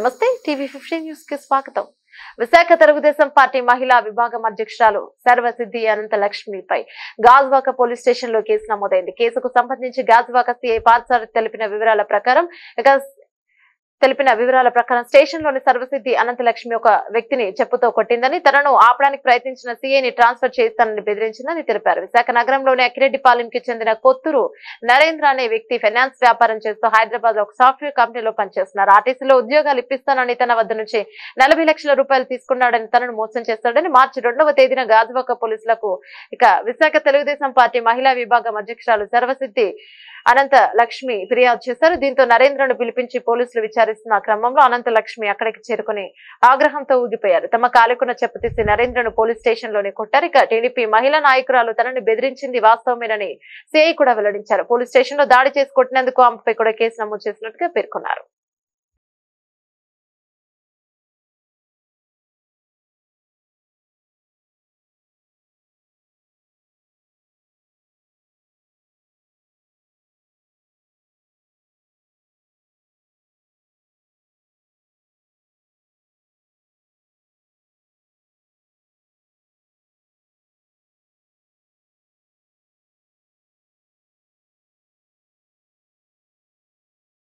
నమస్తే టీవీ15 న్యూస్ కి స్వాగతం. విశాఖ తెలుగుదేశం పార్టీ మహిళా విభాగం అధ్యక్షురాలు సర్వసిద్ధి అనంతలక్ష్మిపై గాజువాక పోలీస్ స్టేషన్ లో కేసు నమోదైంది. కేసుకు సంబంధించి గాజువాక సిఐ పార్థసారథి తెలిపిన వివరాల ప్రకారం స్టేషన్ లోని సర్వసిద్ధి అనంతలక్ష్మి ఒక వ్యక్తిని చెప్పుతో కొట్టిందని, తనను ఆపడానికి ప్రయత్నించిన సీఐని ట్రాన్స్ఫర్ చేస్తానని బెదిరించిందని తెలిపారు. విశాఖ నగరంలోని అక్కిరెడ్డిపాలెంకి చెందిన కొత్తూరు నరేంద్ర అనే వ్యక్తి ఫైనాన్స్ వ్యాపారం చేస్తూ హైదరాబాద్ లో ఒక సాఫ్ట్వేర్ కంపెనీలో పనిచేస్తున్నారు. ఆర్టీసీలో ఉద్యోగాలు ఇప్పిస్తానని తన వద్ద నుంచి 40 లక్షల రూపాయలు తీసుకున్నాడని, తనను మోసం చేస్తాడని మార్చి 2వ తేదీన గాజువాక పోలీసులకు విశాఖ తెలుగుదేశం పార్టీ మహిళా విభాగం అధ్యక్షురాలు సర్వసిద్ధి అనంతలక్ష్మి ఫిర్యాదు చేశారు. దీంతో నరేంద్రను పిలిపించి పోలీసులు విచారిస్తున్న క్రమంలో అనంతలక్ష్మి అక్కడికి చేరుకుని ఆగ్రహంతో ఊగిపోయారు. తమ కాలికున్న చెప్పు తీసి నరేంద్రను పోలీస్ స్టేషన్ లోనే కొట్టారు. టీడీపీ మహిళా నాయకురాలు తనని బెదిరించింది వాస్తవమేనని సిఐ కూడా వెల్లడించారు. పోలీస్ స్టేషన్ లో దాడి చేసి కొట్టినందుకు ఆమెపై కూడా కేసు నమోదు చేసినట్టుగా పేర్కొన్నారు.